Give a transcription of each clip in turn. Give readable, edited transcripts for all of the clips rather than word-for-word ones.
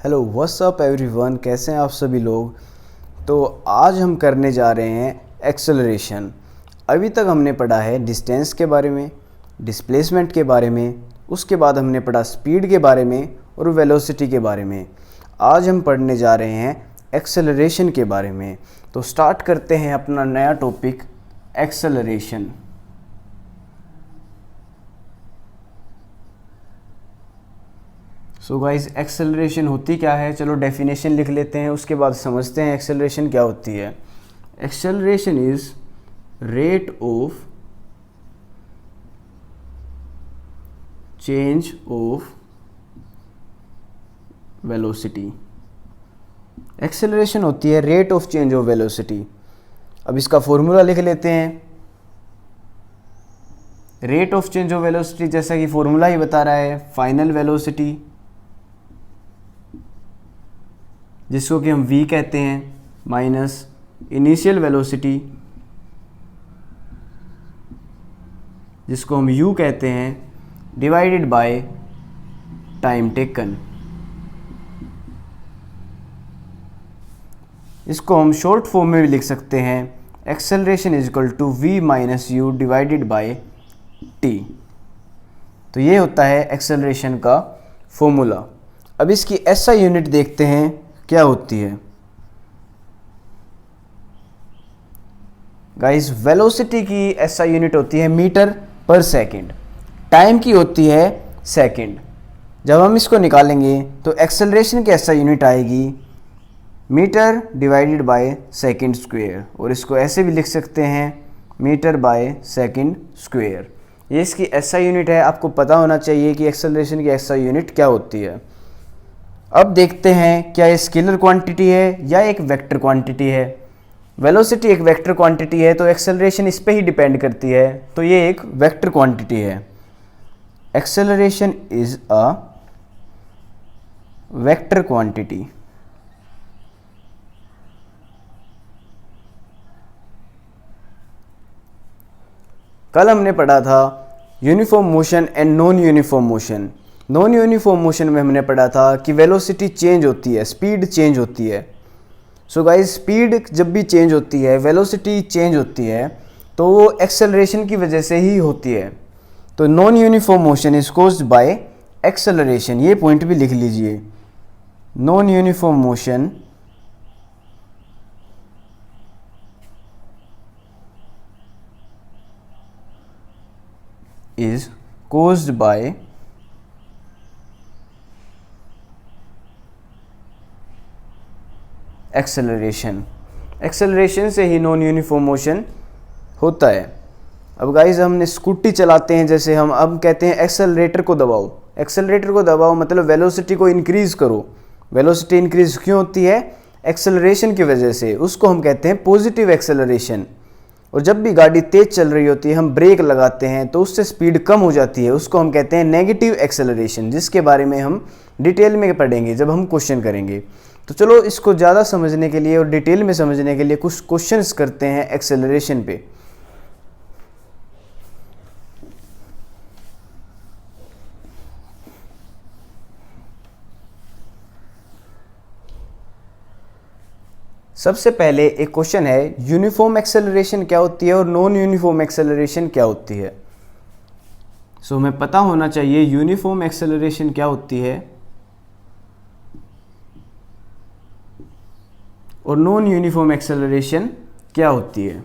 Hello what's up everyone, कैसे हैं आप सभी लोग। तो आज हम करने जा रहे हैं एक्सेलरेशन। अभी तक हमने पढ़ा है डिस्टेंस के बारे में, डिस्प्लेसमेंट के बारे में, उसके बाद हमने पढ़ा स्पीड के बारे में और वेलोसिटी के बारे में। आज हम पढ़ने जा रहे हैं एक्सेलरेशन के बारे में। तो स्टार्ट करते हैं अपना नया topic acceleration. So guys, acceleration होती क्या है, चलो डेफिनेशन लिख लेते हैं, उसके बाद समझते हैं एक्सेलरेशन क्या होती है। Acceleration is rate of change of velocity. Acceleration होती है rate of change of velocity. अब इसका फॉर्मूला लिख लेते हैं। Rate of change of velocity जैसा कि फॉर्मूला ही बता रहा है, फाइनल वेलोसिटी जिसको कि हम v कहते हैं, माइनस इनिशियल वेलोसिटी जिसको हम u कहते हैं, डिवाइडेड बाय टाइम टेकन। इसको हम शॉर्ट फॉर्म में भी लिख सकते हैं, acceleration is equal to v minus u divided by t। तो ये होता है एक्सेलरेशन का फॉर्मूला। अब इसकी SI यूनिट देखते हैं क्या होती है। गाइस, वेलोसिटी की SI यूनिट होती है मीटर पर सेकंड, टाइम की होती है सेकंड। जब हम इसको निकालेंगे तो एक्सेलरेशन की SI यूनिट आएगी metre divided by second square, और इसको ऐसे भी लिख सकते हैं मीटर बाय सेकंड स्क्वायर। ये इसकी SI यूनिट है। आपको पता होना चाहिए कि एक्सेलरेशन की SI यूनिट क्या होती है। अब देखते हैं क्या ये स्केलर क्वांटिटी है या एक वेक्टर क्वांटिटी है। वेलोसिटी एक वेक्टर क्वांटिटी है तो एक्सेलरेशन इस पे ही डिपेंड करती है, तो ये एक वेक्टर क्वांटिटी है। Acceleration is a vector quantity. कल हमने पढ़ा था uniform motion and non uniform motion. Non uniform motion में हमने पढ़ा था कि वेलोसिटी चेंज होती है, स्पीड चेंज होती है। सो गाइस, स्पीड जब भी चेंज होती है, वेलोसिटी चेंज होती है, तो वो एक्सेलरेशन की वजह से ही होती है। तो non uniform motion is caused by acceleration. ये पॉइंट भी लिख लीजिए, non uniform motion is caused by acceleration. Acceleration से ही नॉन यूनिफॉर्म मोशन होता है। अब गाइस, हमने स्कूटी चलाते हैं, जैसे हम अब कहते हैं एक्सेलरेटर को दबाओ। एक्सेलरेटर को दबाओ मतलब वेलोसिटी को इंक्रीज करो। वेलोसिटी इंक्रीज क्यों होती है? एक्सेलरेशन की वजह से। उसको हम कहते हैं पॉजिटिव एक्सेलरेशन। और जब भी गाड़ी तेज चल रही होती है, हम ब्रेक लगाते हैं तो उससे स्पीड कम हो जाती है, उसको हम कहते हैं नेगेटिव एक्सेलरेशन, जिसके बारे में हम डिटेल में पढ़ेंगे जब हम क्वेश्चन करेंगे। तो चलो इसको ज़्यादा समझने के लिए और डिटेल में समझने के लिए कुछ क्वेश्चंस करते हैं एक्सेलरेशन पे। सबसे पहले एक क्वेश्चन है, यूनिफॉर्म एक्सेलरेशन क्या होती है और नॉन यूनिफॉर्म एक्सेलरेशन क्या होती है। सो हमें पता होना चाहिए यूनिफॉर्म एक्सेलरेशन क्या होती है और नॉन यूनिफॉर्म एक्सेलरेशन क्या होती है।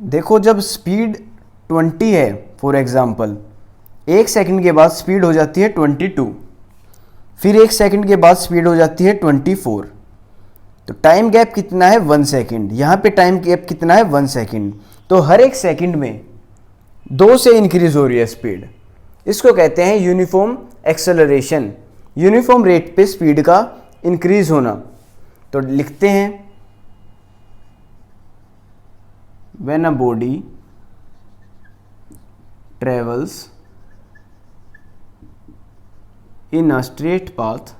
देखो, जब स्पीड 20 है फॉर एग्जांपल, एक सेकंड के बाद स्पीड हो जाती है 22, फिर एक सेकंड के बाद स्पीड हो जाती है 24। तो टाइम गैप कितना है? 1 सेकंड। यहाँ पे टाइम गैप कितना है? 1 सेकंड। तो हर एक सेकंड में 2 से इंक्रीज हो रही है स्पीड। इसको कहते हैं यूनिफॉर्म एक्सेलरेशन, यूनिफॉर्म रेट पे स्पीड का इंक्रीज होना। तो लिखते हैं, when a body travels in a straight path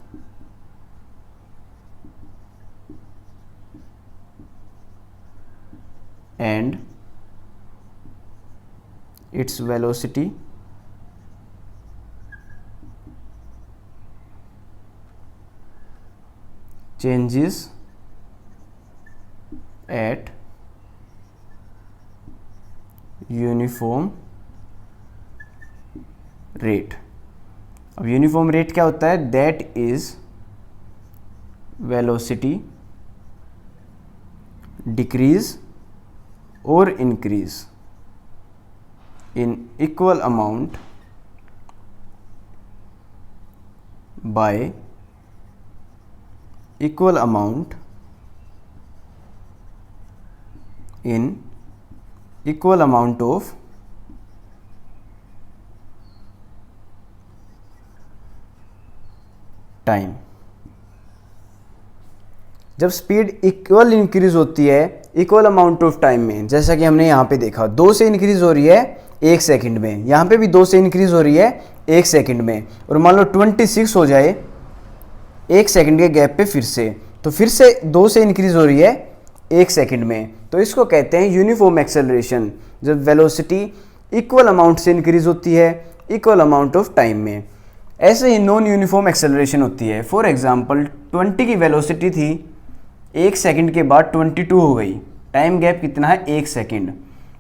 and its velocity changes at uniform rate. अब यूनिफॉर्म रेट क्या होता है? दैट इज वेलोसिटी डिक्रीज और increase in equal amount y equal amount in equal amount of time. जब speed equal increase होती है equal amount of time में, जैसा कि हमने यहाँ पे देखा 2 से इंक्रीज हो रही है 1 सेकंड में, यहाँ पे भी 2 से इंक्रीज हो रही है 1 सेकंड में, और मान लो 26 हो जाए 1 सेकंड के गैप पे फिर से, तो फिर से 2 से इंक्रीज हो रही है 1 सेकंड में, तो इसको कहते हैं यूनिफॉर्म एक्सेलरेशन। जब वेलोसिटी इक्वल अमाउंट से इंक्रीज होती है इक्वल अमाउंट ऑफ टाइम में। ऐसे ही नॉन यूनिफॉर्म एक्सेलरेशन होती है। फॉर एग्जांपल 20 की वेलोसिटी थी, 1 सेकंड के बाद 22 हो गई, टाइम गैप कितना है 1 सेकंड,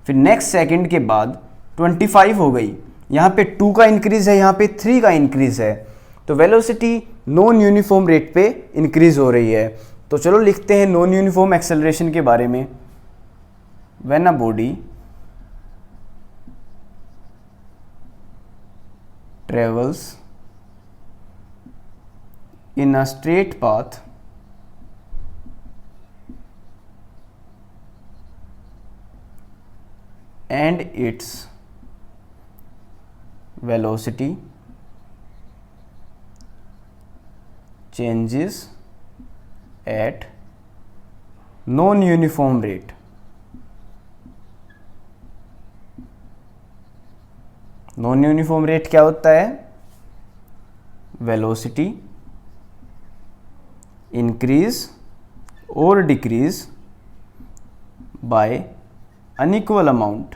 फिर नेक्स्ट सेकंड के बाद 25 हो गई, यहाँ पे 2 का इंक्रीज है, यहाँ पे 3 का इंक्रीज है, तो वेलोसिटी नॉन यूनिफॉर्म रेट पे इंक्रीज हो रही है। तो चलो लिखते हैं नॉन यूनिफॉर्म एक्सेलरेशन के बारे में। When a body travels in a straight path and its velocity changes at non-uniform rate। Non uniform rate क्या होता है? वेलोसिटी इंक्रीज और डिक्रीज बाय अनइक्वल अमाउंट।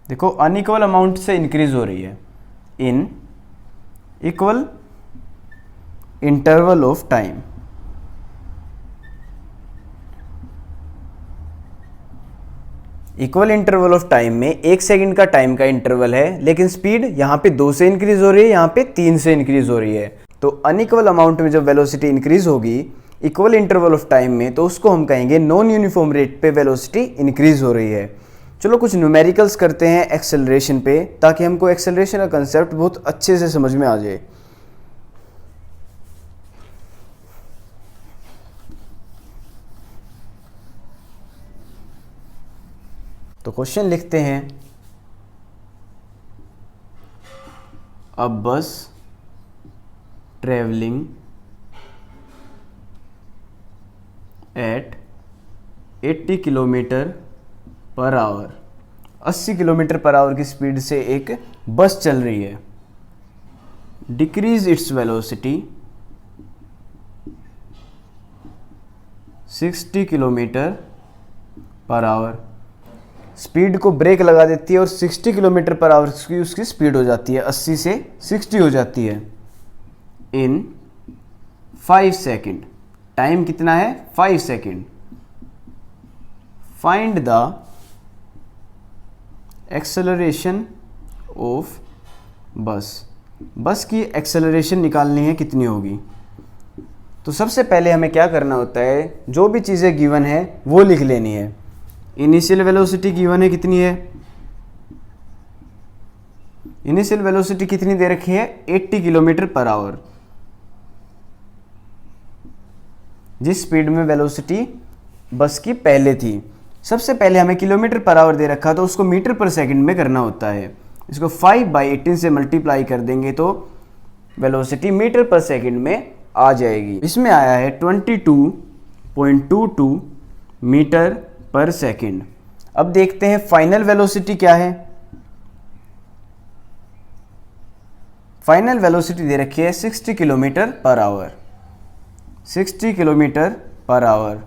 देखो अनइक्वल अमाउंट से इंक्रीज हो रही है in equal interval of time. Equal interval of time में 1 सेकंड का टाइम का इंटरवल है, लेकिन स्पीड यहाँ पे 2 से इंक्रीज हो रही है, यहाँ पे 3 से इंक्रीज हो रही है। तो अनइक्वल अमाउंट में जब वेलोसिटी इंक्रीज होगी इक्वल इंटरवल ऑफ टाइम में, तो उसको हम कहेंगे नॉन यूनिफॉर्म रेट पे वेलोसिटी इंक्रीज हो रही है। चलो कुछ न्यूमेरिकल्स करते हैं एक्सेलरेशन पे, ताकि हमको एक्सेलरेशन का कंसेप्ट बहुत अच्छे से समझ में आ जाए। तो क्वेश्चन लिखते हैं, अ बस travelling at 80 kilometre per hour, 80 kilometre per hour की स्पीड से एक बस चल रही है, decrease its velocity 60 kilometre per hour. Speed को ब्रेक लगा देती है और 60 किलोमीटर पर आवर की उसकी स्पीड हो जाती है, 80 से 60 हो जाती है इन 5 सेकेंड। टाइम कितना है? 5 second. Find the acceleration of बस। बस की एक्सेलरेशन निकालनी है, कितनी होगी? तो सबसे पहले हमें क्या करना होता है, जो भी चीज़ें गिवन है वो लिख लेनी है। इनिशियल वेलोसिटी गिवन है, कितनी है? इनिशियल वेलोसिटी कितनी दे रखी है? 80 किलोमीटर पर आवर। जिस स्पीड में वेलोसिटी बस की पहले थी, सबसे पहले हमें किलोमीटर पर आवर दे रखा, तो उसको मीटर पर सेकंड में करना होता है। इसको 5/18 से मल्टीप्लाई कर देंगे तो वेलोसिटी मीटर पर सेकंड में आ जाएगी। इसमें आया है 22.22 मीटर पर सेकंड। अब देखते हैं फाइनल वेलोसिटी क्या है। फाइनल वेलोसिटी दे रखी है 60 kilometre per hour. 60 kilometre per hour.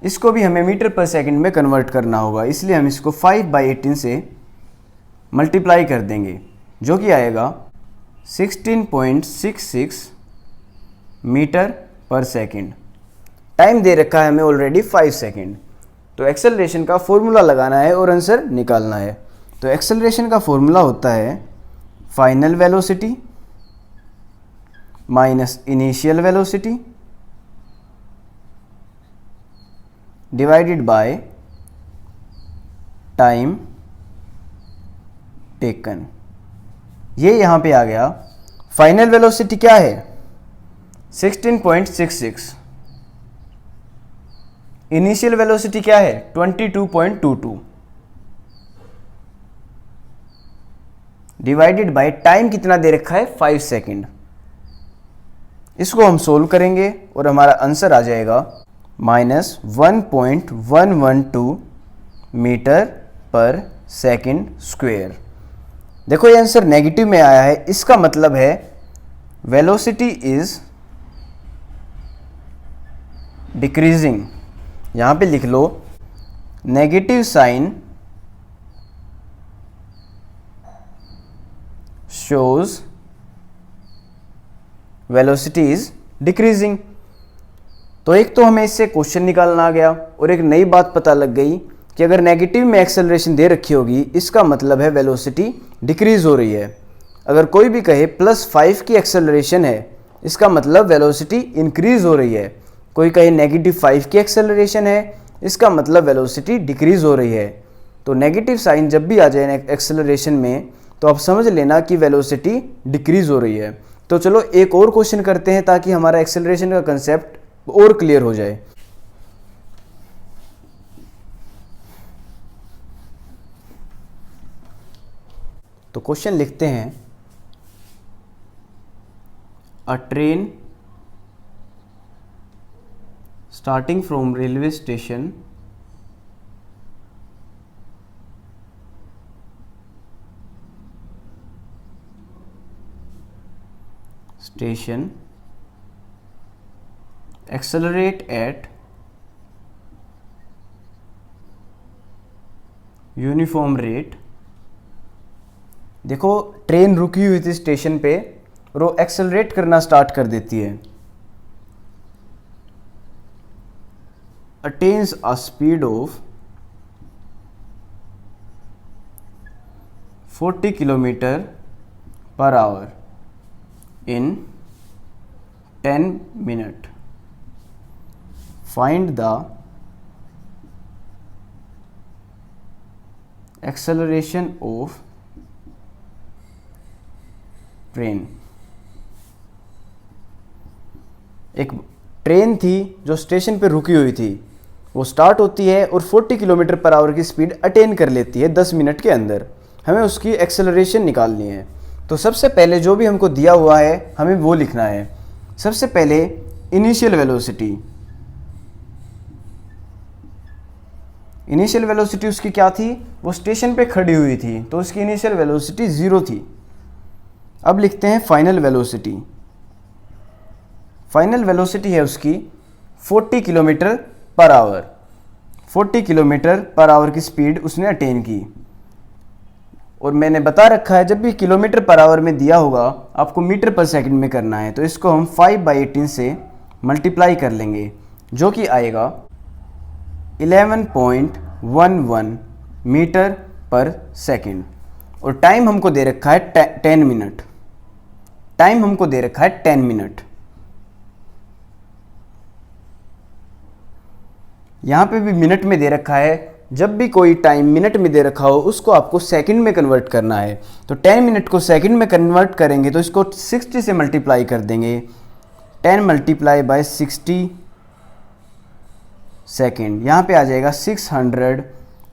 इसको भी हमें मीटर पर सेकंड में कन्वर्ट करना होगा, इसलिए हम इसको 5/18 से मल्टीप्लाई कर देंगे, जो कि आएगा 16.66 मीटर पर सेकंड। टाइम दे रखा है हमें ऑलरेडी 5 सेकंड। तो एक्सेलरेशन का फॉर्मूला लगाना है और आंसर निकालना है। तो एक्सेलरेशन का फॉर्मूला होता है final velocity minus initial velocity divided by time taken. ये यहाँ पे आ गया। फाइनल वेलोसिटी क्या है? 16.66। इनिशियल वेलोसिटी क्या है? 22.22 डिवाइडेड बाय टाइम कितना दे रखा है? 5 सेकंड। इसको हम सोल्व करेंगे और हमारा आंसर आ जाएगा -1.112 मीटर पर सेकंड स्क्वायर। देखो ये आंसर नेगेटिव में आया है, इसका मतलब है वेलोसिटी इज डिक्रीजिंग। यहां पे लिख लो negative sign shows velocity is decreasing. तो एक तो हमें इससे क्वेश्चन निकालना आ गया और एक नई बात पता लग गई कि अगर नेगेटिव में एक्सेलरेशन दे रखी होगी, इसका मतलब है वेलोसिटी डिक्रीज हो रही है। अगर कोई भी कहे +5 की एक्सेलरेशन है, इसका मतलब वेलोसिटी इंक्रीज हो रही है। कोई कहे -5 की एक्सेलरेशन है, इसका मतलब वेलोसिटी डिक्रीज हो रही है। तो नेगेटिव साइन जब भी आ जाए एक्सेलरेशन में, तो आप समझ लेना कि वेलोसिटी डिक्रीज हो रही है। तो चलो एक और क्वेश्चन करते हैं ताकि हमारा एक्सेलरेशन का कंसेप्ट और क्लियर हो जाए। तो क्वेश्चन लिखते हैं, अ train starting from railway station accelerate at uniform rate. देखो ट्रेन रुकी हुई थी स्टेशन पे और वो एक्सेलरेट करना स्टार्ट कर देती है। Attains a speed of 40 kilometre per hour in 10 minutes. Find the acceleration of train. एक ट्रेन थी जो स्टेशन पे रुकी हुई थी, वो स्टार्ट होती है और 40 किलोमीटर पर आवर की स्पीड अटेन कर लेती है 10 मिनट के अंदर। हमें उसकी एक्सेलरेशन निकालनी है। तो सबसे पहले जो भी हमको दिया हुआ है हमें वो लिखना है। सबसे पहले इनिशियल वेलोसिटी। इनिशियल वेलोसिटी उसकी क्या थी? वो स्टेशन पे खड़ी हुई थी, तो उसकी इनिशियल वेलोसिटी 0 थी। अब लिखते हैं फाइनल वेलोसिटी। फाइनल वेलोसिटी है उसकी 40 kilometre per hour. 40 kilometre per hour की स्पीड उसने अटेन की। और मैंने बता रखा है जब भी किलोमीटर पर आवर में दिया होगा आपको मीटर पर सेकंड में करना है। तो इसको हम 5/18 से मल्टीप्लाई कर लेंगे, जो कि आएगा 11.11 मीटर पर सेकंड। और टाइम हमको दे रखा है 10 मिनट। टाइम हमको दे रखा है 10 मिनट। यहाँ पे भी मिनट में दे रखा है। जब भी कोई टाइम मिनट में दे रखा हो उसको आपको सेकंड में कन्वर्ट करना है। तो 10 मिनट को सेकंड में कन्वर्ट करेंगे तो इसको 60 से मल्टीप्लाई कर देंगे। 10 मल्टीप्लाई बाय 60 सेकेंड, यहाँ पे आ जाएगा 600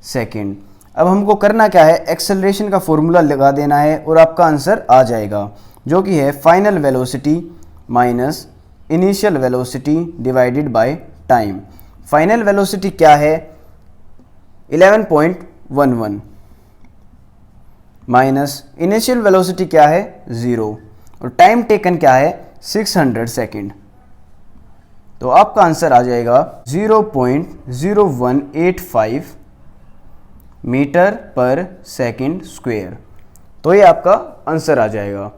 सेकेंड। अब हमको करना क्या है? एक्सेलरेशन का फॉर्मूला लगा देना है और आपका आंसर आ जाएगा, जो कि है final velocity minus initial velocity divided by time. Final velocity क्या है? 11.11 माइनस इनिशियल वेलोसिटी क्या है? 0 और टाइम टेकन क्या है? 600 सेकेंड। तो आपका आंसर आ जाएगा 0.0185 मीटर पर सेकंड स्क्वायर। तो ये आपका आंसर आ जाएगा।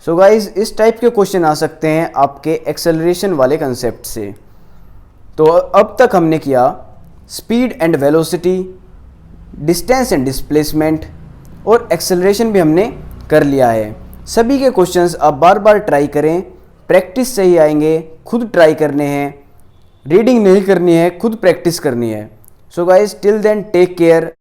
सो गाइज इस टाइप के क्वेश्चन आ सकते हैं आपके एक्सेलरेशन वाले कंसेप्ट से। तो अब तक हमने किया speed and velocity, distance and displacement और एक्सेलरेशन भी हमने कर लिया है। सभी के क्वेश्चंस आप बार बार ट्राई करें, प्रैक्टिस से ही आएंगे, खुद ट्राई करने हैं, रीडिंग नहीं करनी है, खुद प्रैक्टिस करनी है। So guys till then take care.